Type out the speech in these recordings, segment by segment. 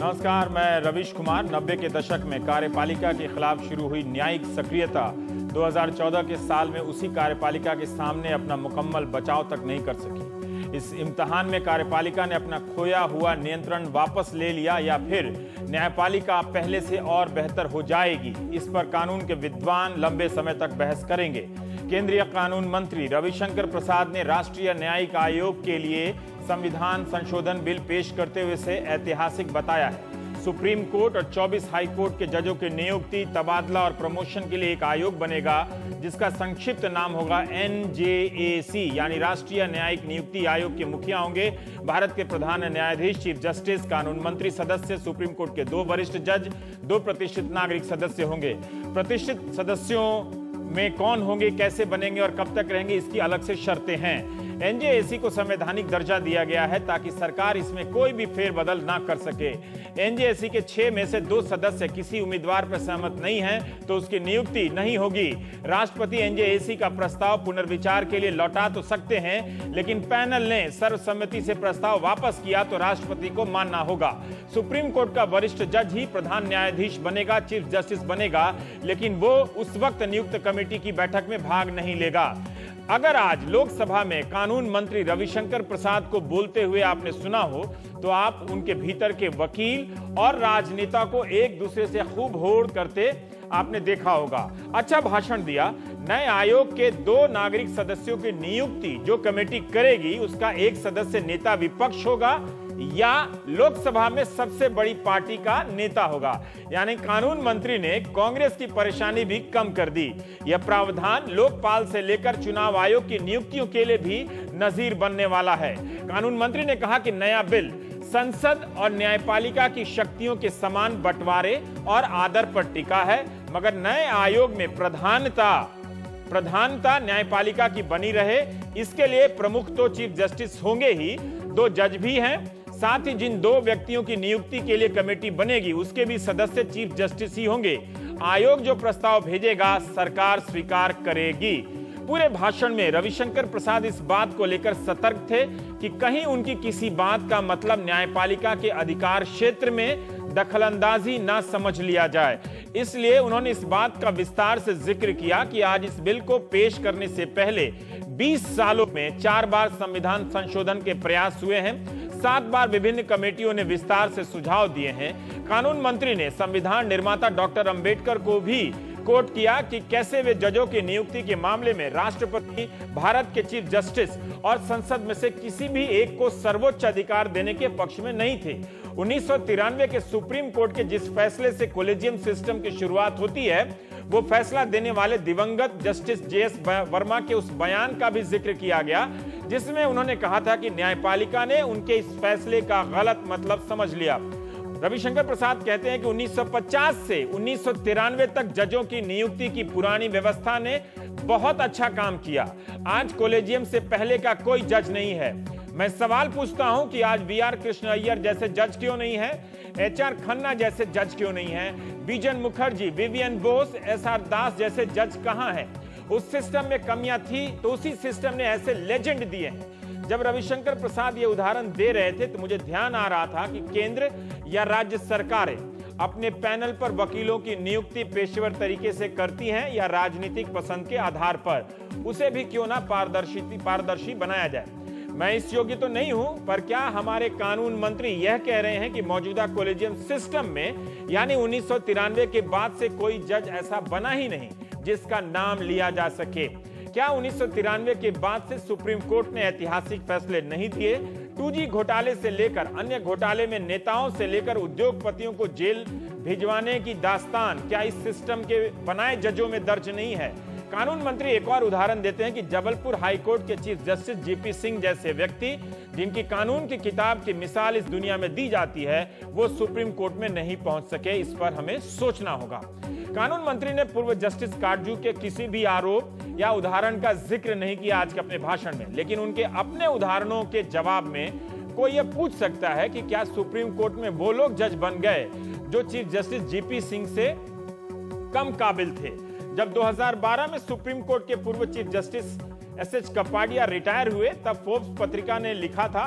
नमस्कार, मैं रवीश कुमार। 90 के दशक में कार्यपालिका के खिलाफ शुरू हुई न्यायिक सक्रियता 2014 के साल में उसी कार्यपालिका के सामने अपना मुकम्मल बचाव तक नहीं कर सकी। इस इम्तिहान में कार्यपालिका ने अपना खोया हुआ नियंत्रण वापस ले लिया या फिर न्यायपालिका पहले से और बेहतर हो जाएगी, इस पर कानून के विद्वान लंबे समय तक बहस करेंगे। केंद्रीय कानून मंत्री रविशंकर प्रसाद ने राष्ट्रीय न्यायिक आयोग के लिए संविधान संशोधन बिल पेश करते हुए इसे ऐतिहासिक बताया है। सुप्रीम कोर्ट और 24 हाई कोर्ट के जजों की नियुक्ति, तबादला और प्रमोशन के लिए एक आयोग बनेगा जिसका संक्षिप्त नाम होगा NJAC, यानी राष्ट्रीय न्यायिक नियुक्ति आयोग के मुखिया होंगे भारत के प्रधान न्यायाधीश, चीफ जस्टिस, कानून मंत्री सदस्य, सुप्रीम कोर्ट के 2 वरिष्ठ जज, 2 प्रतिष्ठित नागरिक सदस्य होंगे। प्रतिष्ठित सदस्यों में कौन होंगे, कैसे बनेंगे और कब तक रहेंगे, इसकी अलग से शर्तें हैं। NJAC को संवैधानिक दर्जा दिया गया है ताकि सरकार इसमें कोई भी फेरबदल ना कर सके। NJAC के 6 में से 2 सदस्य किसी उम्मीदवार पर सहमत नहीं हैं तो उसकी नियुक्ति नहीं होगी। राष्ट्रपति NJAC का प्रस्ताव पुनर्विचार के लिए लौटा तो सकते हैं, लेकिन पैनल ने सर्वसम्मति से प्रस्ताव वापस किया तो राष्ट्रपति को मानना होगा। सुप्रीम कोर्ट का वरिष्ठ जज ही प्रधान न्यायाधीश बनेगा, चीफ जस्टिस बनेगा, लेकिन वो उस वक्त नियुक्त कमेटी की बैठक में भाग नहीं लेगा। अगर आज लोकसभा में कानून मंत्री रविशंकर प्रसाद को बोलते हुए आपने सुना हो तो आप उनके भीतर के वकील और राजनेता को एक दूसरे से खूब होड़ करते आपने देखा होगा। अच्छा भाषण दिया। नए आयोग के 2 नागरिक सदस्यों की नियुक्ति जो कमेटी करेगी उसका एक सदस्य नेता विपक्ष होगा या लोकसभा में सबसे बड़ी पार्टी का नेता होगा। यानी कानून मंत्री ने कांग्रेस की परेशानी भी कम कर दी। यह प्रावधान लोकपाल से लेकर चुनाव आयोग की नियुक्तियों के लिए भी नजीर बनने वाला है। कानून मंत्री ने कहा कि नया बिल संसद और न्यायपालिका की शक्तियों के समान बंटवारे और आदर पर टिका है, मगर नए आयोग में प्रधानता न्यायपालिका की बनी रहे। इसके लिए प्रमुख तो चीफ जस्टिस होंगे ही, 2 जज भी हैं। साथ ही जिन 2 व्यक्तियों की नियुक्ति के लिए कमेटी बनेगी उसके भी सदस्य चीफ जस्टिस ही होंगे। आयोग जो प्रस्ताव भेजेगा सरकार स्वीकार करेगी। पूरे भाषण में रविशंकर प्रसाद इस बात को लेकर सतर्क थे कि कहीं उनकी किसी बात का मतलब न्यायपालिका के अधिकार क्षेत्र में दखलंदाजी ना समझ लिया जाए। इसलिए उन्होंने इस बात का विस्तार से जिक्र किया कि आज इस बिल को पेश करने से पहले 20 सालों में 4 बार संविधान संशोधन के प्रयास हुए हैं। 7 बार विभिन्न कमेटियों ने विस्तार से सुझाव दिए हैं। कानून मंत्री ने संविधान निर्माता डॉक्टर अंबेडकर को भी कोट किया कि कैसे वे जजों की नियुक्ति के मामले में राष्ट्रपति, भारत के चीफ जस्टिस और संसद में से किसी भी एक को सर्वोच्च अधिकार देने के पक्ष में नहीं थे। 1993 के सुप्रीम कोर्ट के जिस फैसले से कॉलेजियम सिस्टम की शुरुआत होती है, वो फैसला देने वाले दिवंगत जस्टिस JS वर्मा के उस बयान का भी जिक्र किया गया जिसमें उन्होंने कहा था कि न्यायपालिका ने उनके इस फैसले का गलत मतलब समझ लिया। रविशंकर प्रसाद कहते हैं कि 1950 से 1993 तक जजों की नियुक्ति की पुरानी व्यवस्था ने बहुत अच्छा काम किया। आज कॉलेजियम से पहले का कोई जज नहीं है। मैं सवाल पूछता हूं कि आज BR कृष्ण अय्यर जैसे जज क्यों नहीं है, HR खन्ना जैसे जज क्यों नहीं है, बीजन मुखर्जी, विवियन बोस, SR दास जैसे जज कहां हैं? उस सिस्टम में कमियां थी तो उसी सिस्टम ने ऐसे लेजेंड दिए हैं। जब रविशंकर प्रसाद ये उदाहरण दे रहे थे तो मुझे ध्यान आ रहा था कि केंद्र या राज्य सरकारें अपने पैनल पर वकीलों की नियुक्ति पेशेवर तरीके से करती हैं या राजनीतिक पसंद के आधार पर, उसे भी क्यों ना पारदर्शी बनाया जाए। मैं इस योग्य तो नहीं हूं, पर क्या हमारे कानून मंत्री यह कह रहे हैं कि मौजूदा कॉलेजियम सिस्टम में यानी 1993 के बाद से कोई जज ऐसा बना ही नहीं जिसका नाम लिया जा सके? क्या 1993 के बाद से सुप्रीम कोर्ट ने ऐतिहासिक फैसले नहीं दिए? 2G घोटाले से लेकर अन्य घोटाले में नेताओं से लेकर उद्योगपतियों को जेल भिजवाने की दास्तान क्या इस सिस्टम के बनाए जजों में दर्ज नहीं है? कानून मंत्री एक और उदाहरण देते हैं कि जबलपुर हाईकोर्ट के चीफ जस्टिस GP सिंह जैसे व्यक्ति जिनकी कानून की किताब की मिसाल इस दुनिया में दी जाती है, वो सुप्रीम कोर्ट में नहीं पहुंच सके। इस पर हमें सोचना होगा। कानून मंत्री ने पूर्व जस्टिस काटजू के किसी भी आरोप या उदाहरण का जिक्र नहीं किया आज के अपने भाषण में, लेकिन उनके अपने उदाहरणों के जवाब में कोई यह पूछ सकता है कि क्या सुप्रीम कोर्ट में वो लोग जज बन गए जो चीफ जस्टिस GP सिंह से कम काबिल थे? जब 2012 में सुप्रीम कोर्ट के पूर्व chief justice SH Kapadia retire हुए तब फोर्ब्स पत्रिका ने लिखा था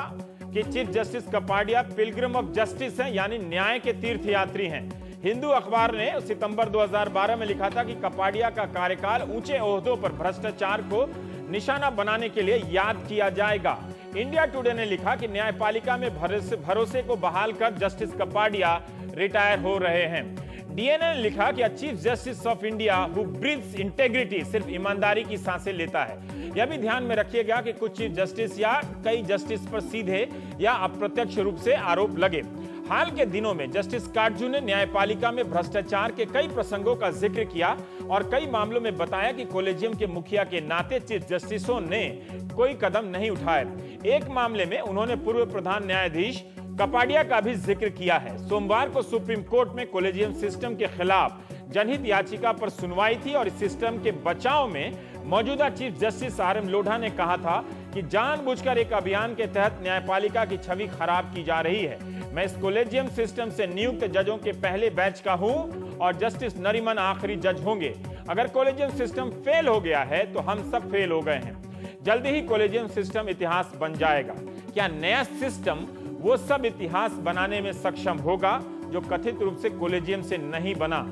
कि chief justice Kapadia Pilgrim of justice हैं, यानी न्याय के तीर्थयात्री हैं। हिंदू अखबार ने सितंबर 2012 में लिखा था कि कपाडिया का कार्यकाल ऊंचे ओहदों पर भ्रष्टाचार को निशाना बनाने के लिए याद किया जाएगा। इंडिया टुडे ने लिखा कि न्यायपालिका में भरोसे को बहाल कर जस्टिस कपाडिया रिटायर हो रहे हैं। डीएनए ने लिखा कि chief justice of India who breathes integrity, सिर्फ ईमानदारी की सांसें लेता है। यह भी ध्यान में रखिएगा कि कुछ चीफ जस्टिस या कई जस्टिस पर सीधे या अप्रत्यक्ष रूप से आरोप लगे। हाल के दिनों में जस्टिस काटजू ने न्यायपालिका में भ्रष्टाचार के कई प्रसंगों का जिक्र किया और कई मामलों में बताया कि कॉलेजियम के मुखिया के नाते चीफ जस्टिसों ने कोई कदम नहीं उठाए। एक मामले में उन्होंने पूर्व प्रधान न्यायाधीश कपाडिया का भी जिक्र किया है। सोमवार को सुप्रीम कोर्ट में कॉलेजियम सिस्टम के खिलाफ जनहित याचिका पर सुनवाई थी और इस सिस्टम के बचाव में मौजूदा चीफ जस्टिस RM लोढ़ा ने कहा था कि जानबूझकर एक अभियान के तहत न्यायपालिका की छवि खराब की जा रही है। मैं इस कॉलेजियम सिस्टम से नियुक्त जजों के पहले बैच का हूं और जस्टिस नरीमन आखिरी जज होंगे। अगर कॉलेजियम सिस्टम फेल हो गया है तो हम सब फेल हो गए हैं। जल्दी ही कॉलेजियम सिस्टम इतिहास बन जाएगा। क्या नया सिस्टम वो सब इतिहास बनाने में सक्षम होगा जो कथित रूप से कॉलेजियम से नहीं बना?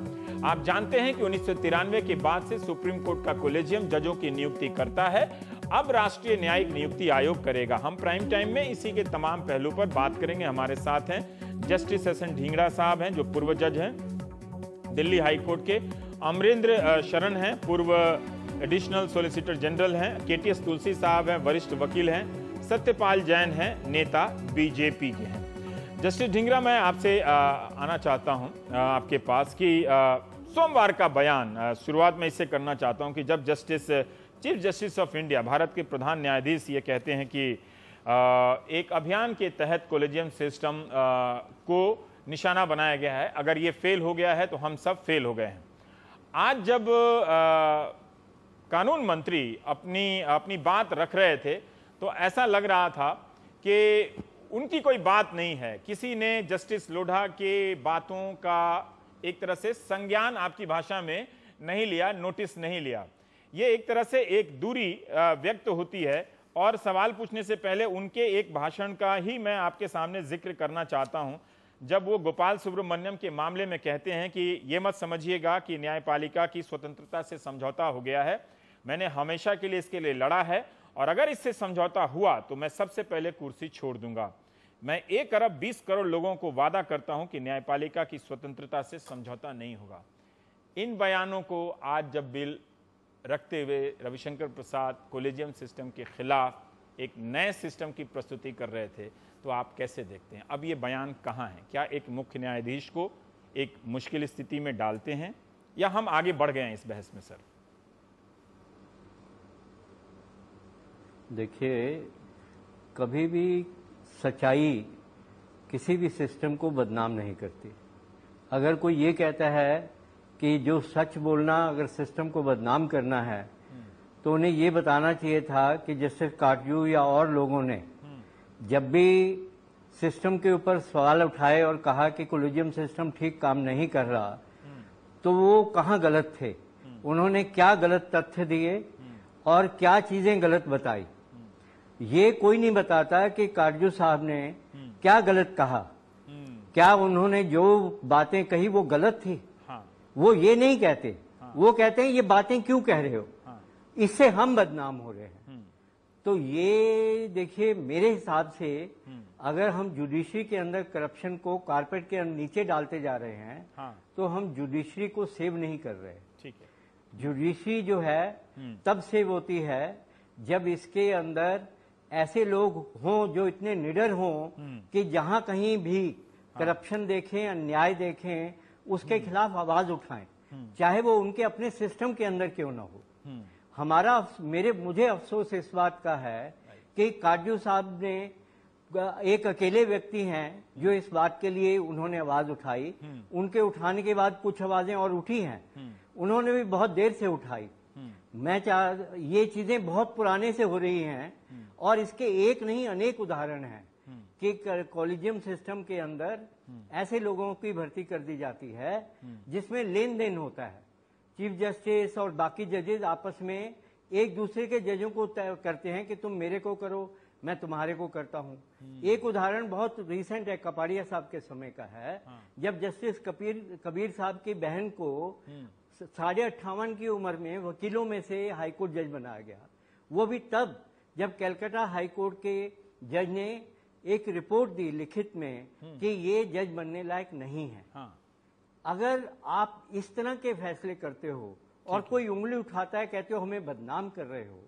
आप जानते हैं कि 1993 के बाद से सुप्रीम कोर्ट का कॉलेजियम जजों की नियुक्ति करता है, अब राष्ट्रीय न्यायिक नियुक्ति आयोग करेगा। हम प्राइम टाइम में इसी के तमाम पहलू पर बात करेंगे। हमारे साथ हैं जस्टिस SN ढींगड़ा साहब हैं जो पूर्व जज हैं दिल्ली हाई कोर्ट के, अमरेंद्र शरण हैं पूर्व एडिशनल सॉलिसिटर जनरल हैं, KTS तुलसी साहब हैं वरिष्ठ वकील हैं, सत्यपाल जैन हैं नेता BJP के हैं। जस्टिस ढींगड़ा, मैं आपसे आना चाहता हूं आपके पास कि सोमवार का बयान, शुरुआत में इससे करना चाहता हूं कि जब chief justice of India, Bharat के प्रधान न्यायाधीश ये कहते हैं कि एक अभियान के तहत कॉलेजियम सिस्टम को निशाना बनाया गया है, अगर ये फेल हो गया है तो हम सब फेल हो गए हैं। आज जब कानून मंत्री अपनी बात रख रहे थे तो ऐसा लग रहा था कि उनकी कोई बात नहीं है, किसी ने जस्टिस लोढ़ा के बातों का एक तरह से संज्ञान आपकी भाषा में नहीं लिया, नोटिस नहीं लिया। ये एक तरह से एक दूरी व्यक्त होती है और सवाल पूछने से पहले उनके एक भाषण का ही मैं आपके सामने जिक्र करना चाहता हूं, जब वो गोपाल सुब्रमण्यम के मामले में कहते हैं कि ये मत समझिएगा कि न्यायपालिका की स्वतंत्रता से समझौता हो गया है, मैंने हमेशा के लिए इसके लिए लड़ा है और अगर इससे समझौता हुआ तो मैं सबसे पहले कुर्सी छोड़ दूंगा। मैं 1 अरब 20 करोड़ लोगों को वादा करता हूं कि न्यायपालिका की स्वतंत्रता से समझौता नहीं होगा। इन बयानों को आज जब बिल रखते हुए रविशंकर प्रसाद कॉलेजियम सिस्टम के खिलाफ एक नए सिस्टम की प्रस्तुति कर रहे थे, तो आप कैसे देखते हैं? अब ये बयान कहाँ है? क्या एक मुख्य न्यायाधीश को एक मुश्किल स्थिति में डालते हैं या हम आगे बढ़ गए हैं इस बहस में? सर देखिए, कभी भी सच्चाई किसी भी सिस्टम को बदनाम नहीं करती। अगर कोई ये कहता है कि जो सच बोलना अगर सिस्टम को बदनाम करना है तो उन्हें ये बताना चाहिए था कि जस्टिस काटजू या और लोगों ने जब भी सिस्टम के ऊपर सवाल उठाए और कहा कि कॉलेजियम सिस्टम ठीक काम नहीं कर रहा, तो वो कहाँ गलत थे, उन्होंने क्या गलत तथ्य दिए और क्या चीजें गलत बताई। ये कोई नहीं बताता कि काटजू साहब ने क्या गलत कहा, क्या उन्होंने जो बातें कही वो गलत थी। वो ये नहीं कहते, वो कहते हैं ये बातें क्यों कह रहे हो, इससे हम बदनाम हो रहे हैं। तो ये देखिए, मेरे हिसाब से अगर हम जुडिशरी के अंदर करप्शन को कारपेट के नीचे डालते जा रहे हैं तो हम जुडिशरी को सेव नहीं कर रहे। ठीक है, जुडिशरी जो है तब सेव होती है जब इसके अंदर ऐसे लोग हों जो इतने निडर हों कि जहां कहीं भी करप्शन देखें, अन्याय देखें, उसके खिलाफ आवाज उठाएं, चाहे वो उनके अपने सिस्टम के अंदर क्यों ना हो। मुझे अफसोस इस बात का है कि काटजू साहब ने एक अकेले व्यक्ति हैं जो इस बात के लिए उन्होंने आवाज उठाई। उनके उठाने के बाद कुछ आवाजें और उठी हैं, उन्होंने भी बहुत देर से उठाई। ये चीजें बहुत पुराने से हो रही हैं और इसके एक नहीं अनेक उदाहरण हैं कि कॉलेजियम सिस्टम के अंदर ऐसे लोगों की भर्ती कर दी जाती है जिसमें लेन देन होता है। चीफ जस्टिस और बाकी जजेस आपस में एक दूसरे के जजों को तय करते हैं कि तुम मेरे को करो, मैं तुम्हारे को करता हूं। एक उदाहरण बहुत रीसेंट है, कपाड़िया साहब के समय का है। जब जस्टिस कबीर साहब की बहन को 58.5 की उम्र में वकीलों में से हाईकोर्ट जज बनाया गया, वो भी तब जब कलकत्ता हाईकोर्ट के जज ने एक रिपोर्ट दी लिखित में कि ये जज बनने लायक नहीं है। अगर आप इस तरह के फैसले करते हो और कोई उंगली उठाता है, कहते हो हमें बदनाम कर रहे हो,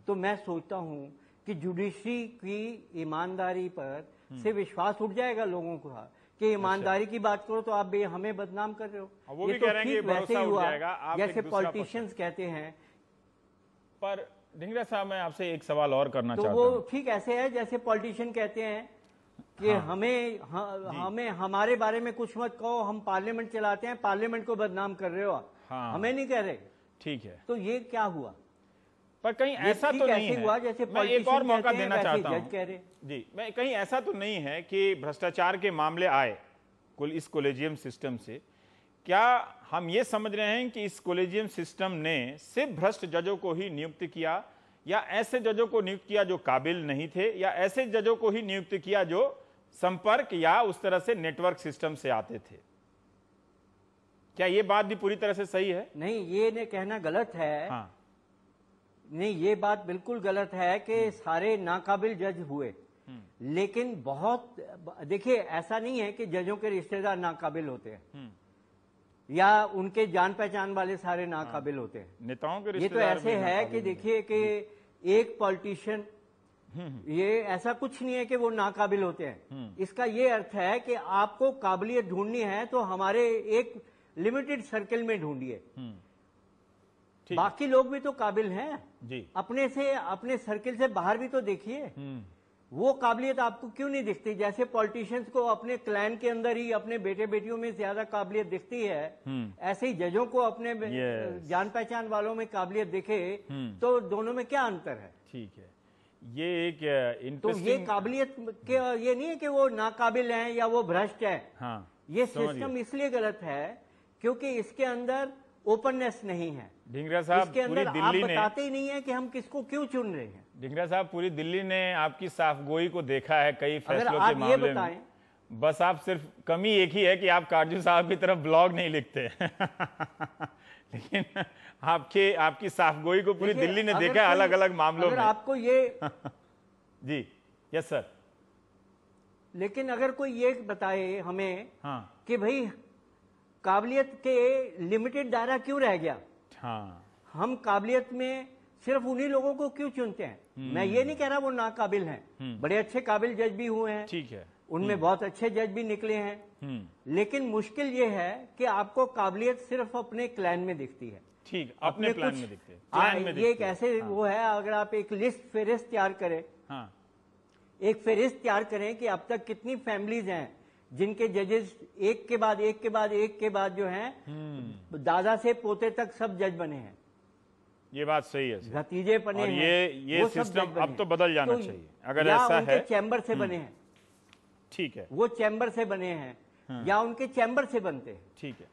तो मैं सोचता हूं कि जुडिशरी की ईमानदारी पर से विश्वास उठ जाएगा लोगों का कि ईमानदारी की बात करो तो आप हमें बदनाम कर रहे हो। वो भी कह रहे हैं कि वैसे ही हुआ जैसे पॉलिटिशियंस कहते हैं। पर ढींगरा साहब, मैं आपसे एक सवाल और करना चाहता हूं। तो वो ठीक ऐसे है जैसे पॉलिटिशियन कहते हैं कि हमें हमारे बारे में कुछ मत कहो, हम पार्लियामेंट चलाते हैं, पार्लियामेंट को बदनाम कर रहे हो। हमें नहीं कह रहे। ठीक है, तो ये क्या हुआ? पर कहीं ऐसा तो नहीं है, हुआ जैसे मैं एक और मौका देना चाहता हूं। जज कह रहे जी, मैं कहीं ऐसा तो नहीं है कि भ्रष्टाचार के मामले आए इस कॉलेजियम सिस्टम से। क्या हम ये समझ रहे हैं कि इस कॉलेजियम सिस्टम ने सिर्फ भ्रष्ट जजों को ही नियुक्त किया, या ऐसे जजों को नियुक्त किया जो काबिल नहीं थे, या ऐसे जजों को ही नियुक्त किया जो संपर्क या उस तरह से नेटवर्क सिस्टम से आते थे? क्या ये बात भी पूरी तरह से सही है? नहीं, ये कहना गलत है। नहीं, ये बात बिल्कुल गलत है कि सारे नाकाबिल जज हुए। लेकिन बहुत, देखिए, ऐसा नहीं है कि जजों के रिश्तेदार नाकाबिल होते हैं या उनके जान पहचान वाले सारे नाकाबिल होते हैं। नेताओं के ये तो ऐसे है कि देखिए कि एक पॉलिटिशियन, ये ऐसा कुछ नहीं है कि वो नाकाबिल होते हैं। इसका ये अर्थ है कि आपको काबिलियत ढूंढनी है तो हमारे एक लिमिटेड सर्कल में ढूंढिए। बाकी लोग भी तो काबिल हैं जी, अपने सर्कल से बाहर भी तो देखिए। वो काबिलियत आपको क्यों नहीं दिखती? जैसे पॉलिटिशियंस को अपने क्लैन के अंदर ही अपने बेटे बेटियों में ज्यादा काबिलियत दिखती है, ऐसे ही जजों को अपने जान पहचान वालों में काबिलियत दिखे, तो दोनों में क्या अंतर है? ठीक है, ये एक तो ये काबिलियत के ये नहीं है कि वो नाकाबिल हैं या वो भ्रष्ट है। ये सिस्टम इसलिए गलत है क्योंकि इसके अंदर ओपननेस नहीं है। ढींगरा साहब, इसके अंदर आप बताते ही नहीं है कि हम किसको क्यों चुन रहे हैं। ढींगरा साहब, पूरी दिल्ली ने आपकी साफगोई को देखा है कई फैसलों के मामले में। बस आप सिर्फ कमी एक ही है कि आप काजू साहब की तरफ ब्लॉग नहीं लिखते लेकिन आपकी साफगोई को पूरी दिल्ली ने देखा है अलग अलग मामलों में। आपको ये जी, यस सर। लेकिन अगर कोई ये बताए हमें कि भाई काबिलियत के लिमिटेड दायरा क्यों रह गया, हम काबिलियत में सिर्फ उन्हीं लोगों को क्यों चुनते हैं? मैं ये नहीं कह रहा वो नाकाबिल हैं, बड़े अच्छे काबिल जज भी हुए हैं, ठीक है, उनमें बहुत अच्छे जज भी निकले हैं। लेकिन मुश्किल ये है कि आपको काबिलियत सिर्फ अपने क्लैन में दिखती है। ठीक, अपने प्लान में दिखते हैं। ये एक ऐसे वो है, अगर आप एक लिस्ट फेरिस्त तैयार करें, एक फेरिस्त तैयार करें कि अब तक कितनी फैमिलीज हैं जिनके जजेस एक के बाद एक के बाद एक के बाद जो हैं दादा से पोते तक सब जज बने हैं। ये बात सही है, भतीजे बने और हैं। ये सिस्टम अब तो बदल जाना चाहिए अगर ऐसा है। चैम्बर से बने हैं, ठीक है, वो चैम्बर से बने हैं या उनके चैम्बर से बनते हैं, ठीक है।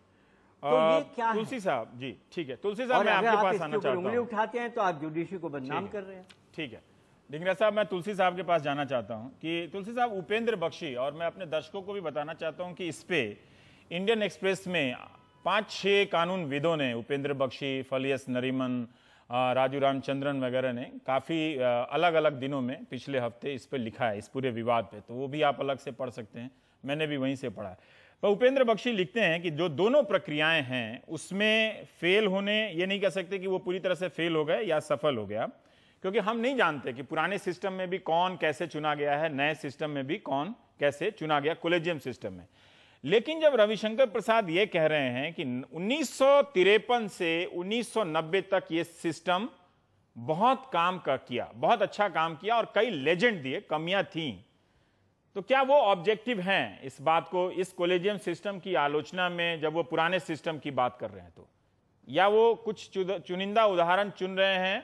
तो ये क्या है? तुलसी साहब जी, ठीक है, तुलसी साहब, मैं आपके पास आना चाहता हूं। उंगली उठाते हैं तो आप जुडिशरी को बदनाम कर रहे हैं। ठीक है ढींगरा साहब, मैं तुलसी साहब के पास जाना चाहता हूं कि तुलसी साहब, उपेंद्र बख्शी, और मैं अपने दर्शकों को भी बताना चाहता हूं कि इस पे इंडियन एक्सप्रेस में 5-6 कानूनविदों ने, उपेंद्र बख्शी, फलियस नरीमन, राजू रामचंद्रन वगैरह ने काफ़ी अलग अलग दिनों में पिछले हफ्ते इस पर लिखा है, इस पूरे विवाद पे, तो वो भी आप अलग से पढ़ सकते हैं, मैंने भी वहीं से पढ़ा है। पर उपेंद्र बख्शी लिखते हैं कि जो दोनों प्रक्रियाएं हैं उसमें फेल होने, ये नहीं कह सकते कि वो पूरी तरह से फेल हो गए या सफल हो गया, क्योंकि हम नहीं जानते कि पुराने सिस्टम में भी कौन कैसे चुना गया है, नए सिस्टम में भी कौन कैसे चुना गया, कॉलेजियम सिस्टम में। लेकिन जब रविशंकर प्रसाद ये कह रहे हैं कि 1953 से 1990 तक ये सिस्टम बहुत काम किया, बहुत अच्छा काम किया और कई लेजेंड दिए, कमियां थी, तो क्या वो ऑब्जेक्टिव हैं इस बात को, इस कॉलेजियम सिस्टम की आलोचना में, जब वो पुराने सिस्टम की बात कर रहे हैं तो, या वो कुछ चुनिंदा उदाहरण चुन रहे हैं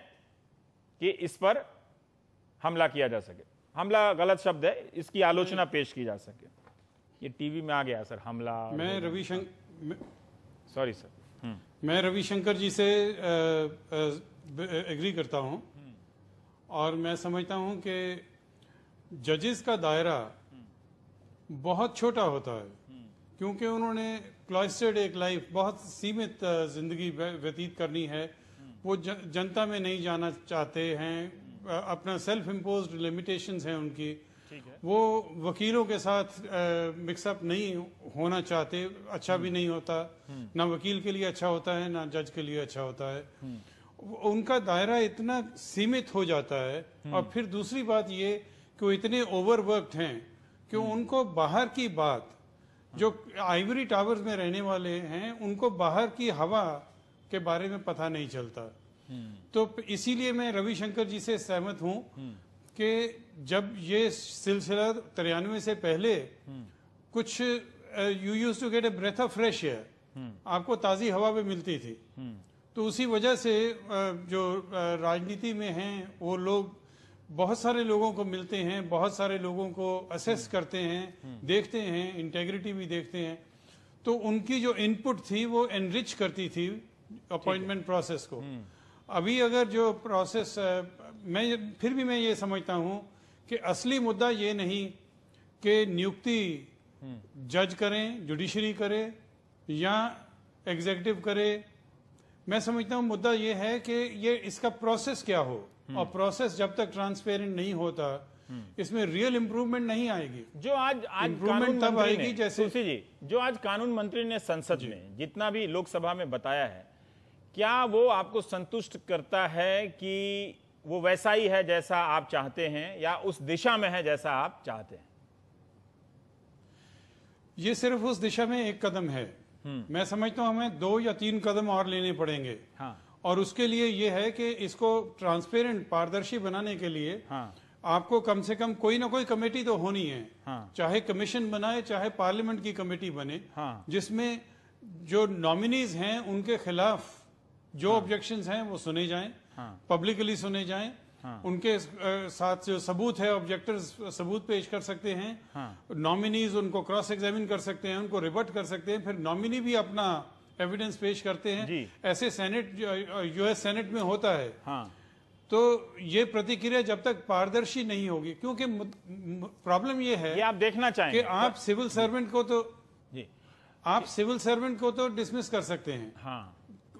कि इस पर हमला किया जा सके? हमला गलत शब्द है, इसकी आलोचना पेश की जा सके। ये टीवी में आ गया सर, हमला। मैं रविशंकर जी से एग्री करता हूं और मैं समझता हूं कि जजेस का दायरा बहुत छोटा होता है, क्योंकि उन्होंने क्लॉइस्टर्ड एक लाइफ, बहुत सीमित जिंदगी व्यतीत करनी है। वो जनता में नहीं जाना चाहते हैं, अपना सेल्फ इम्पोज्ड लिमिटेशंस हैं उनकी। वो वकीलों के साथ मिक्सअप नहीं होना चाहते, अच्छा भी नहीं होता, ना वकील के लिए अच्छा होता है ना जज के लिए अच्छा होता है। उनका दायरा इतना सीमित हो जाता है। और फिर दूसरी बात ये कि वो इतने ओवरवर्क्ड हैं कि उनको बाहर की बात, जो आइवरी टावर्स में रहने वाले हैं, उनको बाहर की हवा के बारे में पता नहीं चलता। तो इसीलिए मैं रविशंकर जी से सहमत हूं कि जब ये सिलसिला 93 से पहले कुछ you used to get a breath of fresh air, आपको ताजी हवा भी मिलती थी। तो उसी वजह से जो राजनीति में हैं वो लोग बहुत सारे लोगों को मिलते हैं, बहुत सारे लोगों को असेस करते हैं, देखते हैं, इंटेग्रिटी भी देखते हैं। तो उनकी जो इनपुट थी वो एनरिच करती थी अपॉइंटमेंट प्रोसेस को। अभी अगर जो प्रोसेस, मैं ये समझता हूं कि असली मुद्दा ये नहीं कि नियुक्ति जज करें, जुडिशरी करे या एग्जीक्यूटिव करे। मैं समझता हूं मुद्दा ये है कि ये इसका प्रोसेस क्या हो, और प्रोसेस जब तक ट्रांसपेरेंट नहीं होता इसमें रियल इंप्रूवमेंट नहीं आएगी। जो आज इंप्रूवमेंट तब आएगी जैसे तुलसी जी, जो आज कानून मंत्री ने संसद में जितना भी लोकसभा में बताया है, क्या वो आपको संतुष्ट करता है कि वो वैसा ही है जैसा आप चाहते हैं, या उस दिशा में है जैसा आप चाहते हैं? ये सिर्फ उस दिशा में एक कदम है। मैं समझता हूं हमें 2 या 3 कदम और लेने पड़ेंगे। हाँ। और उसके लिए ये है कि इसको ट्रांसपेरेंट, पारदर्शी बनाने के लिए आपको कम से कम कोई ना कोई कमेटी तो होनी है। चाहे कमीशन बनाए, चाहे पार्लियामेंट की कमेटी बने, जिसमें जो नॉमिनीज हैं उनके खिलाफ जो ऑब्जेक्शंस हैं वो सुने जाएं, पब्लिकली सुने जाएं। उनके साथ जो सबूत है, ऑब्जेक्टर्स सबूत पेश कर सकते हैं, नॉमिनीज उनको क्रॉस एग्जामिन कर सकते हैं, उनको रिबट कर सकते हैं, फिर नॉमिनी भी अपना एविडेंस पेश करते हैं। ऐसे सेनेट, यूएस सेनेट में होता है। तो ये प्रतिक्रिया जब तक पारदर्शी नहीं होगी, क्योंकि प्रॉब्लम ये है, ये आप देखना चाहेंगे कि आप सिविल सर्वेंट को तो आप सिविल सर्वेंट को तो डिसमिस कर सकते हैं,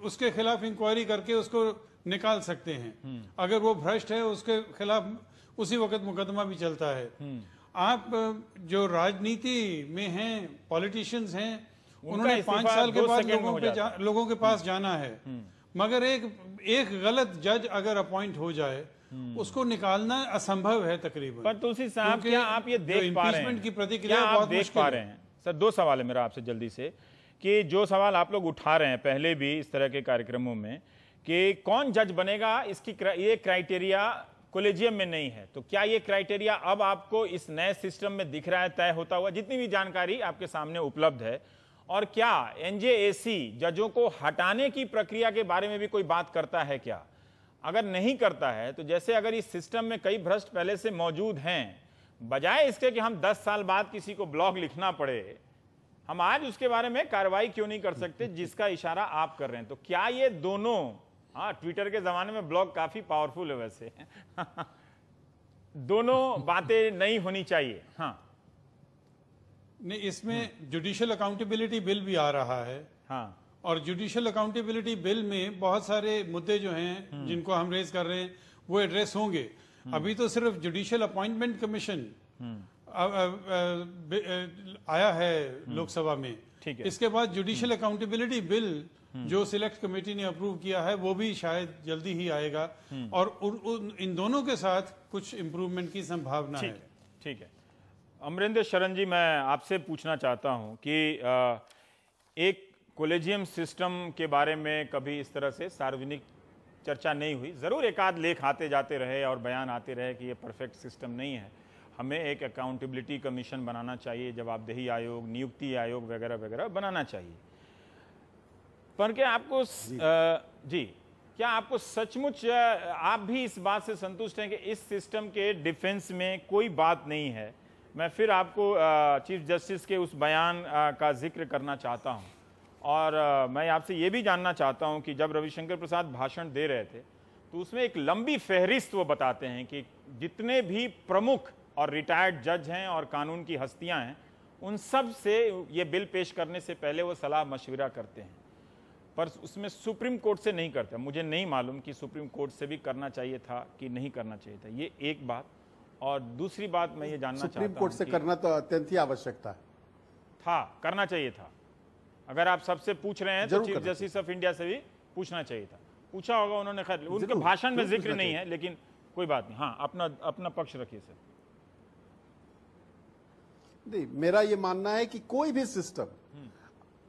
उसके खिलाफ इंक्वायरी करके उसको निकाल सकते हैं। अगर वो भ्रष्ट है उसके खिलाफ उसी वक्त मुकदमा भी चलता है। आप जो राजनीति में हैं, पॉलिटिशियंस हैं, उन्होंने 5 साल के बाद लोगों के पास जाना है, मगर एक गलत जज अगर अपॉइंट हो जाए उसको निकालना असंभव है तकरीबन। पर तुलसी साहब, क्या आप ये देख पा रहे हैं, की प्रतिक्रिया आप देख पा रहे हैं? सर, 2 सवाल है मेरा आपसे जल्दी से, कि जो सवाल आप लोग उठा रहे हैं पहले भी इस तरह के कार्यक्रमों में कि कौन जज बनेगा, इसकी ये क्राइटेरिया कॉलेजियम में नहीं है, तो क्या ये क्राइटेरिया अब आपको इस नए सिस्टम में दिख रहा है तय होता हुआ, जितनी भी जानकारी आपके सामने उपलब्ध है? और क्या एनजेएसी जजों को हटाने की प्रक्रिया के बारे में भी कोई बात करता है क्या? अगर नहीं करता है तो जैसे अगर इस सिस्टम में कई भ्रष्ट पहले से मौजूद हैं, बजाय इसके कि हम 10 साल बाद किसी को ब्लॉग लिखना पड़े, हम आज उसके बारे में कार्रवाई क्यों नहीं कर सकते, जिसका इशारा आप कर रहे हैं? तो क्या ये दोनों, ट्विटर के जमाने में ब्लॉग काफी पावरफुल है वैसे दोनों बातें नहीं होनी चाहिए? नहीं, इसमें जुडिशियल अकाउंटेबिलिटी बिल भी आ रहा है। और जुडिशियल अकाउंटेबिलिटी बिल में बहुत सारे मुद्दे जो हैं जिनको हम रेज कर रहे हैं वो एड्रेस होंगे। अभी तो सिर्फ जुडिशियल अपॉइंटमेंट कमीशन आया है लोकसभा में। इसके बाद जुडिशियल अकाउंटेबिलिटी बिल जो सिलेक्ट कमेटी ने अप्रूव किया है वो भी शायद जल्दी ही आएगा, और इन दोनों के साथ कुछ इंप्रूवमेंट की संभावना है। ठीक है। अमरेंद्र शरण जी, मैं आपसे पूछना चाहता हूं कि एक कॉलेजियम सिस्टम के बारे में कभी इस तरह से सार्वजनिक चर्चा नहीं हुई। जरूर एक आध लेख आते जाते रहे और बयान आते रहे कि ये परफेक्ट सिस्टम नहीं है, हमें एक अकाउंटेबिलिटी कमीशन बनाना चाहिए, जवाबदेही आयोग, नियुक्ति आयोग वगैरह वगैरह बनाना चाहिए। पर क्या आपको क्या आपको सचमुच आप भी इस बात से संतुष्ट हैं कि इस सिस्टम के डिफेंस में कोई बात नहीं है? मैं फिर आपको चीफ जस्टिस के उस बयान का जिक्र करना चाहता हूं, और मैं आपसे ये भी जानना चाहता हूं कि जब रविशंकर प्रसाद भाषण दे रहे थे तो उसमें एक लंबी फहरिस्त वो बताते हैं कि जितने भी प्रमुख और रिटायर्ड जज हैं और कानून की हस्तियां हैं, उन सब से ये बिल पेश करने से पहले वो सलाह मशविरा करते हैं, पर उसमें सुप्रीम कोर्ट से नहीं करते। मुझे नहीं मालूम कि सुप्रीम कोर्ट से भी करना चाहिए था कि नहीं करना चाहिए था, ये एक बात। और दूसरी बात मैं ये जानना चाहता हूं, सुप्रीम कोर्ट से करना तो अत्यंत ही आवश्यकता था, करना चाहिए था। अगर आप सबसे पूछ रहे हैं तो चीफ जस्टिस ऑफ इंडिया से भी पूछना चाहिए था, पूछा होगा उन्होंने, खैर उनके भाषण में जिक्र नहीं है, लेकिन कोई बात नहीं। हाँ, अपना पक्ष रखिए सर। नहीं, मेरा ये मानना है कि कोई भी सिस्टम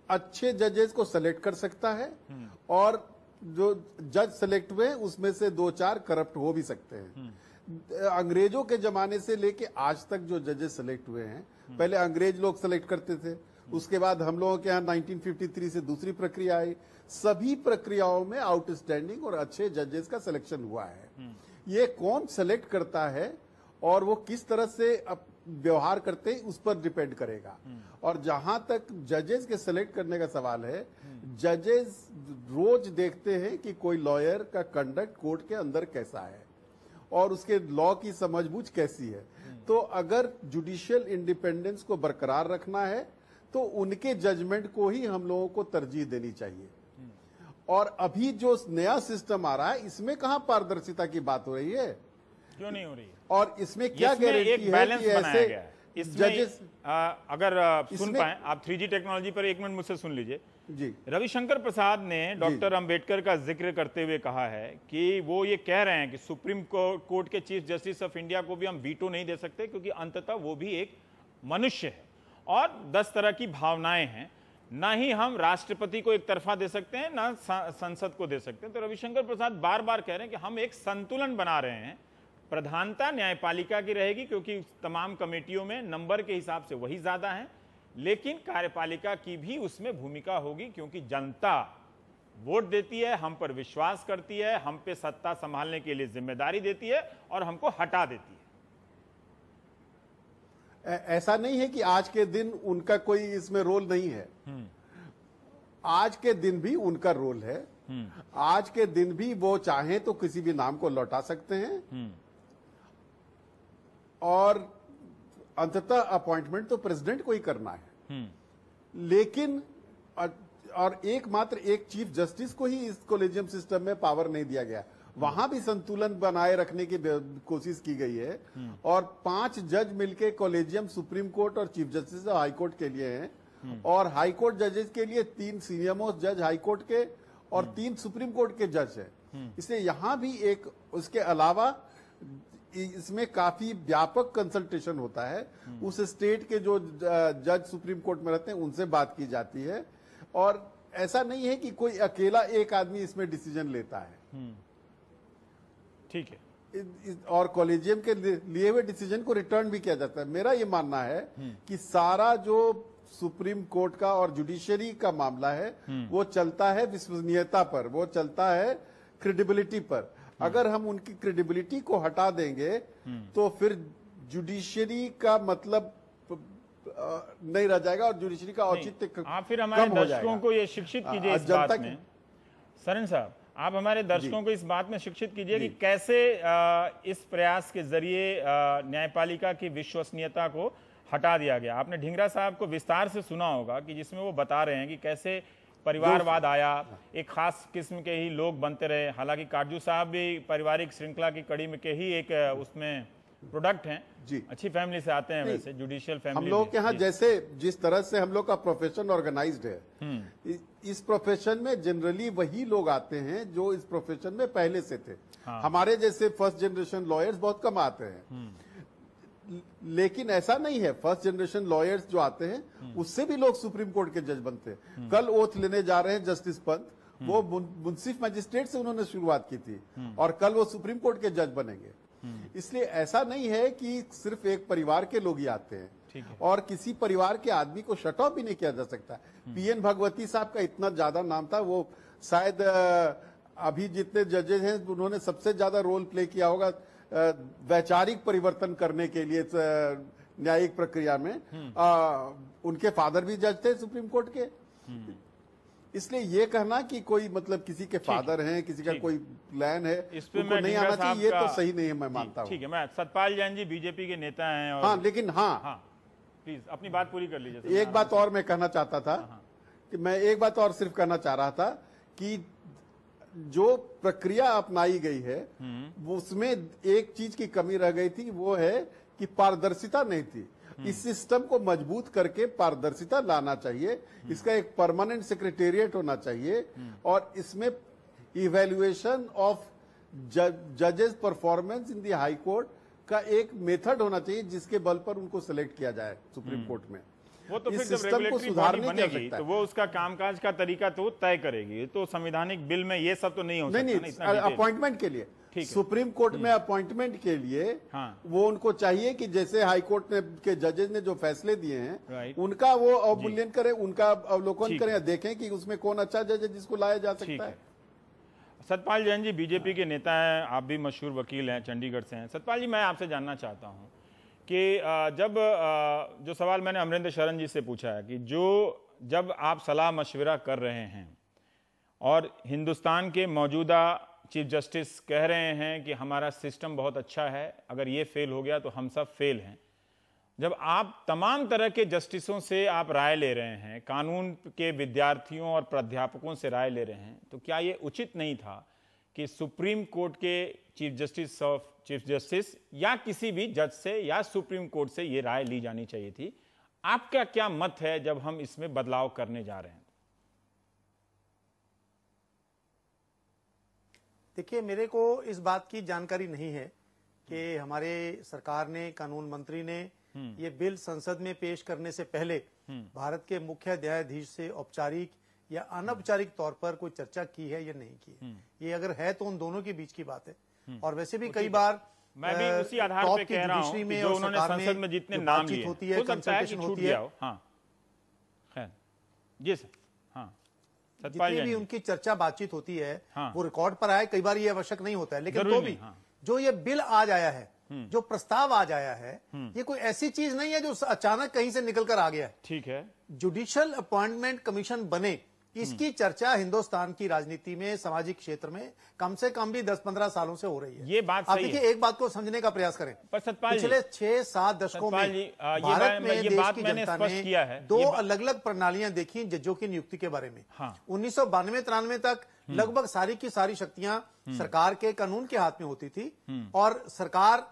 अच्छे जजेस को सेलेक्ट कर सकता है और जो जज सेलेक्ट हुए उसमें से 2-4 करप्ट हो भी सकते हैं। अंग्रेजों के जमाने से लेके आज तक जो जजेस सेलेक्ट हुए हैं, पहले अंग्रेज लोग सेलेक्ट करते थे, उसके बाद हम लोगों के यहाँ 1953 से दूसरी प्रक्रिया आई। सभी प्रक्रियाओं में आउटस्टैंडिंग और अच्छे जजेस का सिलेक्शन हुआ है। ये कौन सेलेक्ट करता है और वो किस तरह से व्यवहार करते हैं उस पर डिपेंड करेगा। और जहां तक जजेस के सेलेक्ट करने का सवाल है, जजेस रोज देखते हैं कि कोई लॉयर का कंडक्ट कोर्ट के अंदर कैसा है और उसके लॉ की समझबूझ कैसी है। तो अगर जुडिशियल इंडिपेंडेंस को बरकरार रखना है तो उनके जजमेंट को ही हम लोगों को तरजीह देनी चाहिए। और अभी जो नया सिस्टम आ रहा है, इसमें कहां पारदर्शिता की बात हो रही है? क्यों नहीं हो रही है? और इसमें क्या गारंटी है कि ऐसे इसमें जजेस अगर सुन पाए आप 3G टेक्नोलॉजी पर 1 मिनट मुझसे सुन लीजिए जी। रविशंकर प्रसाद ने डॉक्टर अंबेडकर का जिक्र करते हुए कहा है कि वो ये कह रहे हैं कि सुप्रीम कोर्ट के चीफ जस्टिस ऑफ इंडिया को भी हम वीटो नहीं दे सकते, क्योंकि अंततः वो भी एक मनुष्य है और 10 तरह की भावनाएं हैं। ना ही हम राष्ट्रपति को एक तरफा दे सकते हैं, ना संसद को दे सकते हैं। तो रविशंकर प्रसाद बार बार कह रहे हैं कि हम एक संतुलन बना रहे हैं। प्रधानता न्यायपालिका की रहेगी, क्योंकि तमाम कमेटियों में नंबर के हिसाब से वही ज्यादा है, लेकिन कार्यपालिका की भी उसमें भूमिका होगी, क्योंकि जनता वोट देती है, हम पर विश्वास करती है, हम पे सत्ता संभालने के लिए जिम्मेदारी देती है और हमको हटा देती है। ऐसा नहीं है कि आज के दिन उनका कोई इसमें रोल नहीं है। आज के दिन भी उनका रोल है। आज के दिन भी वो चाहें तो किसी भी नाम को लौटा सकते हैं और अंततः अपॉइंटमेंट तो प्रेसिडेंट को ही करना है। लेकिन और एकमात्र एक चीफ जस्टिस को ही इस कॉलेजियम सिस्टम में पावर नहीं दिया गया। वहां भी संतुलन बनाए रखने की कोशिश की गई है और 5 जज मिलके कॉलेजियम सुप्रीम कोर्ट और चीफ जस्टिस हाई कोर्ट के लिए हैं और हाई कोर्ट जजेस के लिए 3 सीनियर मोस्ट जज हाई कोर्ट के और 3 सुप्रीम कोर्ट के जज हैं। इसलिए यहां भी एक, उसके अलावा इसमें काफी व्यापक कंसल्टेशन होता है। उस स्टेट के जो जज सुप्रीम कोर्ट में रहते हैं उनसे बात की जाती है और ऐसा नहीं है कि कोई अकेला एक आदमी इसमें डिसीजन लेता है। ठीक है। और कॉलेजियम के लिए हुए डिसीजन को रिटर्न भी किया जाता है। मेरा ये मानना है कि सारा जो सुप्रीम कोर्ट का और जुडिशरी का मामला है वो चलता है विश्वसनीयता पर, वो चलता है क्रेडिबिलिटी पर। अगर हम उनकी क्रेडिबिलिटी को हटा देंगे तो फिर जुडिशरी का मतलब नहीं रह जाएगा और जुडिशरी का औचित्य आप फिर हमारे दर्शकों को ये शिक्षित कीजिए इस बात में। सरन साहब, आप हमारे दर्शकों को इस बात में शिक्षित कीजिए कि कैसे इस प्रयास के जरिए न्यायपालिका की विश्वसनीयता को हटा दिया गया। आपने ढींगरा साहब को विस्तार से सुना होगा कि जिसमें वो बता रहे हैं कि कैसे परिवारवाद आया, एक खास किस्म के ही लोग बनते रहे। हालांकि काटजू साहब भी पारिवारिक श्रृंखला की कड़ी में के ही एक उसमें प्रोडक्ट हैं जी, अच्छी फैमिली से आते हैं, वैसे जुडिशियल फैमिली। हम लोग के यहाँ जैसे जिस तरह से हम लोग का प्रोफेशन ऑर्गेनाइज्ड है, इस प्रोफेशन में जनरली वही लोग आते हैं जो इस प्रोफेशन में पहले से थे। हमारे जैसे फर्स्ट जनरेशन लॉयर्स बहुत कम आते हैं, लेकिन ऐसा नहीं है। फर्स्ट जनरेशन लॉयर्स जो आते हैं उससे भी लोग सुप्रीम कोर्ट के जज बनते हैं। कल ओथ लेने जा रहे हैं जस्टिस पंत, वो मुंसिफ मजिस्ट्रेट से उन्होंने शुरुआत की थी और कल वो सुप्रीम कोर्ट के जज बनेंगे। इसलिए ऐसा नहीं है कि सिर्फ एक परिवार के लोग ही आते हैं और किसी परिवार के आदमी को शट ऑफ भी नहीं किया जा सकता। पीएन भगवती साहब का इतना ज्यादा नाम था, वो शायद अभी जितने जजेस हैं उन्होंने सबसे ज्यादा रोल प्ले किया होगा वैचारिक परिवर्तन करने के लिए न्यायिक प्रक्रिया में। उनके फादर भी जज थे सुप्रीम कोर्ट के। इसलिए ये कहना कि कोई मतलब किसी के फादर हैं, किसी का कोई प्लान है, इस पे उनको मैं नहीं ढींगरा आना साहब चाहिए, ये का- तो सही नहीं है, मैं मानता हूँ। ठीक है, मैं सतपाल जैन जी बीजेपी के नेता हैं और हाँ, लेकिन हाँ प्लीज अपनी बात पूरी कर लीजिए। एक बात और मैं कहना चाहता था कि मैं एक बात और सिर्फ कहना चाह रहा था कि जो प्रक्रिया अपनाई गई है वो उसमें एक चीज की कमी रह गई थी, वो है कि पारदर्शिता नहीं थी। इस सिस्टम को मजबूत करके पारदर्शिता लाना चाहिए, इसका एक परमानेंट सेक्रेटेरिएट होना चाहिए और इसमें इवैल्यूएशन ऑफ जजेस performance in the high court का एक मेथड होना चाहिए जिसके बल पर उनको सिलेक्ट किया जाए सुप्रीम कोर्ट में। वो तो इस फिर जब सिस्टम को रेगुलेटरी बॉडी सुधारने की बनेगी आवश्यकता तो है। वो उसका कामकाज का तरीका तो तय करेगी। ये तो संवैधानिक बिल में ये सब तो नहीं हो सकता नहीं ना, नहीं, इतना डिटेल। अपॉइंटमेंट के लिए ठीक है। सुप्रीम कोर्ट में अपॉइंटमेंट के लिए हाँ। वो उनको चाहिए कि जैसे हाई कोर्ट ने के जजेस ने जो फैसले दिए हैं राइट। उनका वो अवमूल्यन करें, उनका अवलोकन ठीक करें, देखें कि उसमें कौन अच्छा जज है जिसको लाया जा ठीक सकता है। है। सतपाल जैन जी बीजेपी के नेता हैं, आप भी मशहूर वकील हैं, चंडीगढ़ से हैं। सतपाल जी, मैं आपसे जानना चाहता हूं कि जब जो सवाल मैंने अमरिंदर शरण जी से पूछा है कि जब आप सलाह मशविरा कर रहे हैं और हिंदुस्तान के मौजूदा चीफ जस्टिस कह रहे हैं कि हमारा सिस्टम बहुत अच्छा है, अगर ये फेल हो गया तो हम सब फेल हैं, जब आप तमाम तरह के जस्टिसों से आप राय ले रहे हैं, कानून के विद्यार्थियों और प्राध्यापकों से राय ले रहे हैं, तो क्या ये उचित नहीं था कि सुप्रीम कोर्ट के चीफ जस्टिस या किसी भी जज से या सुप्रीम कोर्ट से ये राय ली जानी चाहिए थी? आपका क्या मत है जब हम इसमें बदलाव करने जा रहे हैं? देखिए, मेरे को इस बात की जानकारी नहीं है कि हमारे सरकार ने, कानून मंत्री ने ये बिल संसद में पेश करने से पहले भारत के मुख्य न्यायाधीश से औपचारिक या अनौपचारिक तौर पर कोई चर्चा की है या नहीं की है। ये अगर है तो उन दोनों के बीच की बात है। और वैसे भी कई बार मैं भी उसी आधार पे कह रहा हूं कि जो उन्होंने संसद में जितने नाम लिए होती है, हो सकता है कि कंसल्टेशन छूट होती गया है, हो। हाँ, खैर जी सर। हाँ, सतपाल जितनी जैन भी जी। उनकी चर्चा बातचीत होती है हाँ। वो रिकॉर्ड पर आए। कई बार ये आवश्यक नहीं होता है, लेकिन जरूरी तो भी नहीं, हाँ। जो ये बिल आज आया है, जो प्रस्ताव आज आया है, ये कोई ऐसी चीज नहीं है जो अचानक कहीं से निकल कर आ गया है। ठीक है। जुडिशियल अपॉइंटमेंट कमीशन बने, इसकी चर्चा हिंदुस्तान की राजनीति में, सामाजिक क्षेत्र में कम से कम भी 10-15 सालों से हो रही है। ये बात आप सही देखिए, है। एक बात को समझने का प्रयास करें। पर सतपाल जी, पिछले 6-7 दशकों सतपाल में जी, ये भारत में ये देश बात की मैंने जनता स्पष्ट ने किया है। दो ये बात- अलग अलग प्रणालियां देखी जजों की नियुक्ति के बारे में। हाँ। 1992-93 तक लगभग सारी की सारी शक्तियां सरकार के कानून के हाथ में होती थी और सरकार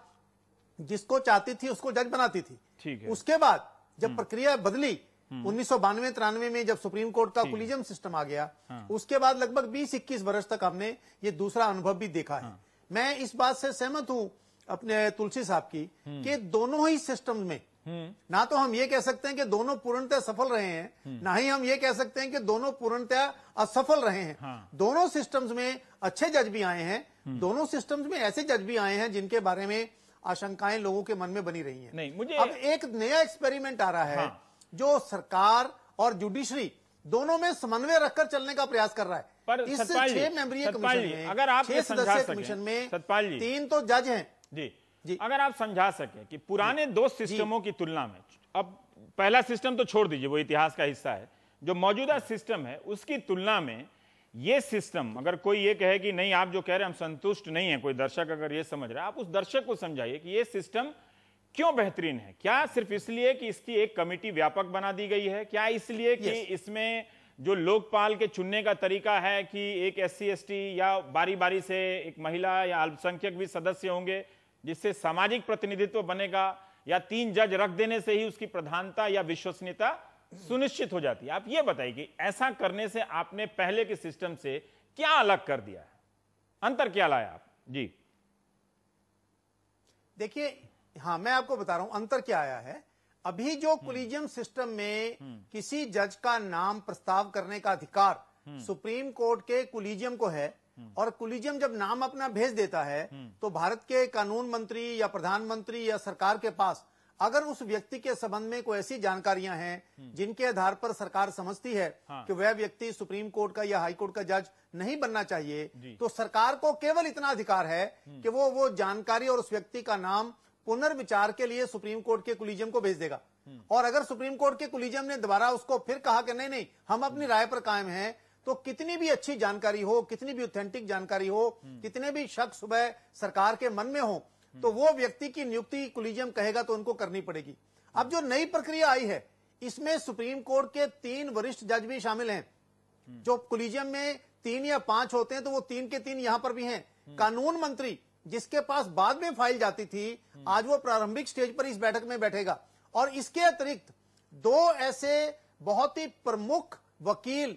जिसको चाहती थी उसको जज बनाती थी। ठीक है। उसके बाद जब प्रक्रिया बदली 1992-93 में, जब सुप्रीम कोर्ट का कोलिजियम सिस्टम आ गया, उसके बाद लगभग 20-21 वर्ष तक हमने ये दूसरा अनुभव भी देखा है। मैं इस बात से सहमत हूं अपने तुलसी साहब की कि दोनों ही सिस्टम में ना तो हम ये कह सकते हैं कि दोनों पूर्णतः सफल रहे हैं, ना ही हम ये कह सकते हैं कि दोनों पूर्णतः असफल रहे हैं। दोनों सिस्टम्स में अच्छे जज भी आए हैं, दोनों सिस्टम्स में ऐसे जज भी आए हैं जिनके बारे में आशंकाएं लोगों के मन में बनी रही हैं। नहीं, मुझे अब एक नया एक्सपेरिमेंट आ रहा है जो सरकार और जुडिशरी दोनों में समन्वय रखकर चलने का प्रयास कर रहा है। पर इस सतपाल जी, 6 मेंबरीय सतपाल कमीशन जी, में, अगर आप 6 ये समझा सदस्यीय सकें, कमीशन में सतपाल जी, 3 तो जज हैं। जी, अगर आप समझा सके कि पुराने दो सिस्टमों की तुलना में, अब पहला सिस्टम तो छोड़ दीजिए, वो इतिहास का हिस्सा है, जो मौजूदा सिस्टम है उसकी तुलना में ये सिस्टम, अगर कोई ये कहे कि नहीं आप जो कह रहे हैं हम संतुष्ट नहीं है, कोई दर्शक अगर ये समझ रहा है, आप उस दर्शक को समझाइए कि ये सिस्टम क्यों बेहतरीन है। क्या सिर्फ इसलिए कि इसकी एक कमेटी व्यापक बना दी गई है? क्या इसलिए कि इसमें जो लोकपाल के चुनने का तरीका है कि एक SC ST या बारी बारी से एक महिला या अल्पसंख्यक भी सदस्य होंगे, जिससे सामाजिक प्रतिनिधित्व बनेगा, या 3 जज रख देने से ही उसकी प्रधानता या विश्वसनीयता सुनिश्चित हो जाती है? आप ये बताइए कि ऐसा करने से आपने पहले के सिस्टम से क्या अलग कर दिया है, अंतर क्या लाया आप? जी देखिए, हाँ, मैं आपको बता रहा हूं अंतर क्या आया है। अभी जो कोलिजियम सिस्टम में किसी जज का नाम प्रस्ताव करने का अधिकार सुप्रीम कोर्ट के कोलिजियम को है, और कोलिजियम जब नाम अपना भेज देता है तो भारत के कानून मंत्री या प्रधानमंत्री या सरकार के पास अगर उस व्यक्ति के संबंध में कोई ऐसी जानकारियां हैं जिनके आधार पर सरकार समझती है कि वह व्यक्ति सुप्रीम कोर्ट का या हाई कोर्ट का जज नहीं बनना चाहिए, तो सरकार को केवल इतना अधिकार है कि वो जानकारी और उस व्यक्ति का नाम पुनर्विचार के लिए सुप्रीम कोर्ट के कोलिजियम को भेज देगा। और अगर सुप्रीम कोर्ट के कोलिजियम ने दोबारा उसको फिर कहा कि नहीं हम अपनी राय पर कायम हैं, तो कितनी भी अच्छी जानकारी हो, कितनी भी ऑथेंटिक जानकारी हो, कितने भी शक सुबह सरकार के मन में हो, तो वो व्यक्ति की नियुक्ति कोलिजियम कहेगा तो उनको करनी पड़ेगी। अब जो नई प्रक्रिया आई है, इसमें सुप्रीम कोर्ट के 3 वरिष्ठ जज भी शामिल हैं। जो कोलिजियम में 3 या 5 होते हैं, तो वो 3 के 3 यहां पर भी हैं। कानून मंत्री जिसके पास बाद में फाइल जाती थी, आज वो प्रारंभिक स्टेज पर इस बैठक में बैठेगा। और इसके अतिरिक्त 2 ऐसे बहुत ही प्रमुख वकील,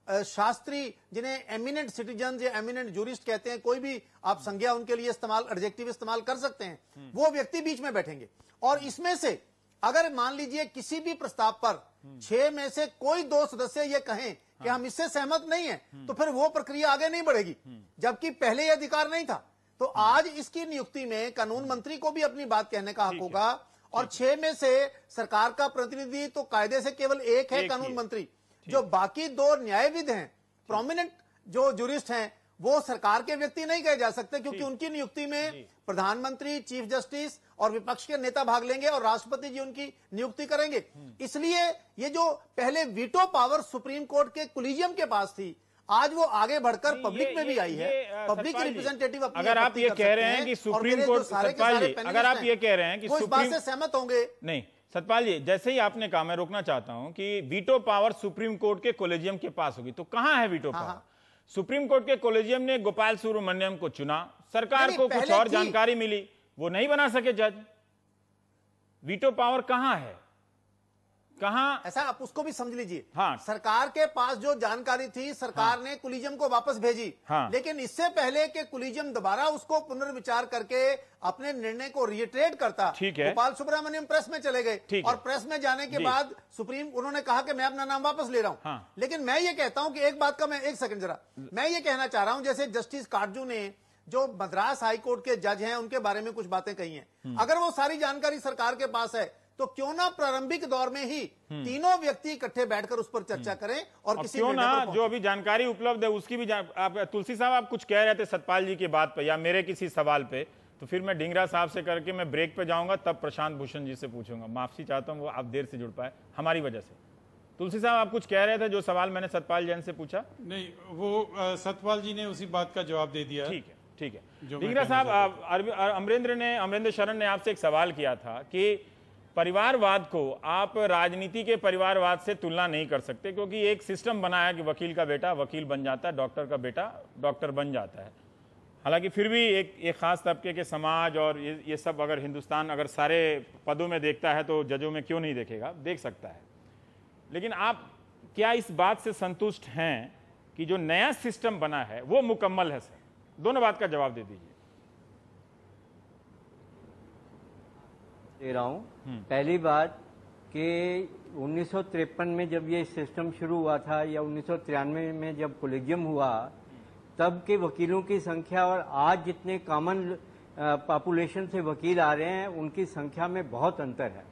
शास्त्री, जिन्हें एमिनेंट सिटीजन या एमिनेंट जूरिस्ट कहते हैं, कोई भी आप संज्ञा उनके लिए इस्तेमाल, एडजेक्टिव इस्तेमाल कर सकते हैं, वो व्यक्ति बीच में बैठेंगे। और इसमें से अगर मान लीजिए किसी भी प्रस्ताव पर 6 में से कोई 2 सदस्य ये कहें कि हम इससे सहमत नहीं है, तो फिर वो प्रक्रिया आगे नहीं बढ़ेगी, जबकि पहले यह अधिकार नहीं था। तो आज इसकी नियुक्ति में कानून मंत्री को भी अपनी बात कहने का हक होगा। और 6 में से सरकार का प्रतिनिधि तो कायदे से केवल एक है, कानून मंत्री। जो बाकी 2 न्यायविद हैं, प्रोमिनेंट जो जूरिस्ट हैं, वो सरकार के व्यक्ति नहीं कहे जा सकते, क्योंकि उनकी नियुक्ति में प्रधानमंत्री, चीफ जस्टिस और विपक्ष के नेता भाग लेंगे और राष्ट्रपति जी उनकी नियुक्ति करेंगे। इसलिए ये जो पहले वीटो पावर सुप्रीम कोर्ट के कोलिजियम के पास थी, आज वो आगे बढ़कर पब्लिक में भी आई है। पब्लिक रिप्रेजेंटेटिव अगर आप ये कह रहे हैं कि सुप्रीम कोर्ट, सतपाल जी, अगर आप ये कह रहे हैं कि सुप्रीम से सहमत होंगे, नहीं सतपाल जी, जैसे ही आपने कहा, मैं रोकना चाहता हूं कि वीटो पावर सुप्रीम कोर्ट के कोलेजियम के पास होगी, तो कहां है वीटो पावर? सुप्रीम कोर्ट के कोलेजियम ने गोपाल सुब्रमण्यम को चुना, सरकार को कुछ और जानकारी मिली, वो नहीं बना सके जज। वीटो पावर कहां है? कहां? ऐसा आप उसको भी समझ लीजिए। हाँ। सरकार के पास जो जानकारी थी, सरकार ने कोलिजियम को वापस भेजी। हाँ। लेकिन इससे पहले कि कोलिजियम दोबारा उसको पुनर्विचार करके अपने निर्णय को रिट्रेट करता, ठीक है, गोपाल सुब्रमण्यम प्रेस में चले गए। और प्रेस में जाने के बाद सुप्रीम, उन्होंने कहा कि मैं अपना नाम वापस ले रहा हूं। हाँ। लेकिन मैं ये कहता हूं कि एक बात का मैं, एक सेकंड जरा, मैं ये कहना चाह रहा हूं, जैसे जस्टिस काटजू ने, जो मद्रास हाईकोर्ट के जज हैं, उनके बारे में कुछ बातें कही हैं। अगर वो सारी जानकारी सरकार के पास है, तो क्यों ना प्रारंभिक दौर में ही तीनों व्यक्ति इकट्ठे बैठकर उस पर चर्चा करें और किसी क्यों ना जो अभी जानकारी उपलब्ध है उसकी भी आप तुलसी साहब, आप कुछ कह रहे थे सतपाल जी की बात पे या मेरे किसी सवाल पे, तो फिर मैं ढींगरा साहब से करके मैं ब्रेक पे जाऊंगा, तब प्रशांत भूषण जी से पूछूंगा। माफी चाहता हूं, वो आप देर से जुड़ पाए हमारी वजह से। तुलसी साहब, आप कुछ कह रहे थे, जो सवाल मैंने सतपाल जैन से पूछा? नहीं, वो सतपाल जी ने उसी बात का जवाब दे दिया। ठीक है, ठीक है। ढींगरा साहब, अमरेंद्र शरण ने आपसे एक सवाल किया था कि परिवारवाद को आप राजनीति के परिवारवाद से तुलना नहीं कर सकते, क्योंकि एक सिस्टम बना है कि वकील का बेटा वकील बन जाता है, डॉक्टर का बेटा डॉक्टर बन जाता है। हालांकि फिर भी एक खास तबके के समाज और ये सब अगर हिंदुस्तान अगर सारे पदों में देखता है, तो जजों में क्यों नहीं देखेगा, देख सकता है। लेकिन आप क्या इस बात से संतुष्ट हैं कि जो नया सिस्टम बना है वो मुकम्मल है? सर, दोनों बात का जवाब दे दीजिए। दे रहा हूँ। पहली बात कि 1953 में जब ये सिस्टम शुरू हुआ था, या 1993 में जब कोलेजियम हुआ, तब के वकीलों की संख्या और आज जितने कॉमन पॉपुलेशन से वकील आ रहे हैं, उनकी संख्या में बहुत अंतर है।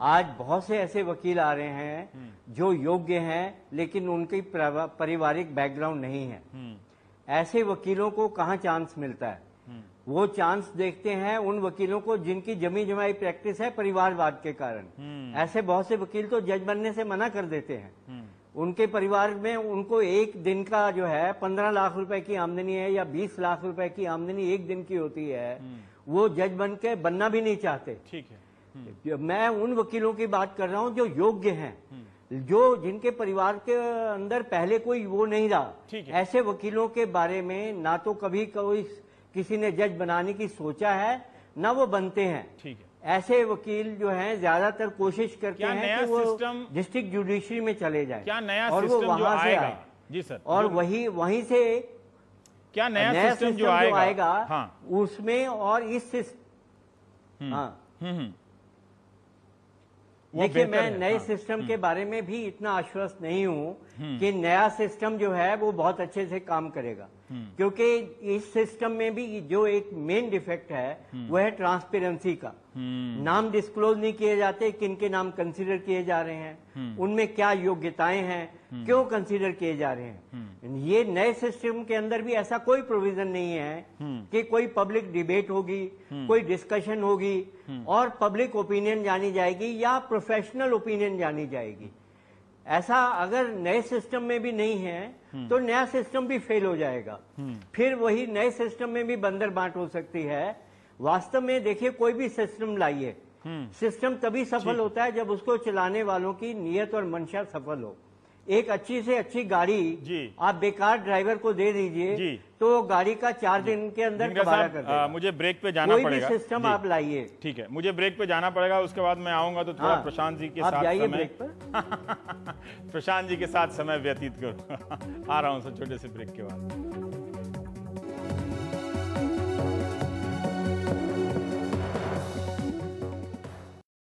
आज बहुत से ऐसे वकील आ रहे हैं जो योग्य हैं, लेकिन उनकी पारिवारिक बैकग्राउंड नहीं है। ऐसे वकीलों को कहाँ चांस मिलता है? वो चांस देखते हैं उन वकीलों को जिनकी जमी जमाई प्रैक्टिस है परिवारवाद के कारण। ऐसे बहुत से वकील तो जज बनने से मना कर देते हैं। उनके परिवार में उनको एक दिन का जो है 15 लाख रुपए की आमदनी है या 20 लाख रुपए की आमदनी एक दिन की होती है, वो जज बन के बनना भी नहीं चाहते। ठीक है। मैं उन वकीलों की बात कर रहा हूं जो योग्य हैं, जो जिनके परिवार के अंदर पहले कोई वो नहीं रहा। ऐसे वकीलों के बारे में ना तो कभी कोई किसी ने जज बनाने की सोचा है, ना वो बनते हैं। ठीक है। ऐसे वकील जो हैं ज्यादातर कोशिश करते हैं कि वो डिस्ट्रिक्ट जुडिशरी में चले जाएं। क्या नया और सिस्टम वो वहां से आए? जी सर। और वहीं से क्या नया सिस्टम जो आएगा, हाँ, उसमें और इस देखिए, मैं नए सिस्टम के बारे में भी इतना आश्वस्त नहीं हूं कि नया सिस्टम जो है वो बहुत अच्छे से काम करेगा, क्योंकि इस सिस्टम में भी जो एक मेन डिफेक्ट है वो है ट्रांसपेरेंसी का। नाम डिस्क्लोज नहीं किए जाते, किन के नाम कंसीडर किए जा रहे हैं, उनमें क्या योग्यताएं हैं, क्यों कंसीडर किए जा रहे हैं। ये नए सिस्टम के अंदर भी ऐसा कोई प्रोविजन नहीं है कि कोई पब्लिक डिबेट होगी, कोई डिस्कशन होगी और पब्लिक ओपिनियन जानी जाएगी या प्रोफेशनल ओपिनियन जानी जाएगी। ऐसा अगर नए सिस्टम में भी नहीं है तो नया सिस्टम भी फेल हो जाएगा, फिर वही नए सिस्टम में भी बंदर बांट हो सकती है। वास्तव में देखिए, कोई भी सिस्टम लाइए, सिस्टम तभी सफल होता है जब उसको चलाने वालों की नीयत और मंशा सफल हो। एक अच्छी से अच्छी गाड़ी आप बेकार ड्राइवर को दे दीजिए तो गाड़ी का 4 दिन के अंदर कबाड़ा कर देगा। मुझे ब्रेक पे जाना पड़ेगा। कोई भी सिस्टम आप लाइए। ठीक है, मुझे ब्रेक पे जाना पड़ेगा, उसके बाद मैं आऊंगा तो थोड़ा प्रशांत जी के साथ जाइए समय ब्रेक पर। प्रशांत जी के साथ समय व्यतीत करूँ। आ रहा हूँ सर छोटे से ब्रेक के बाद।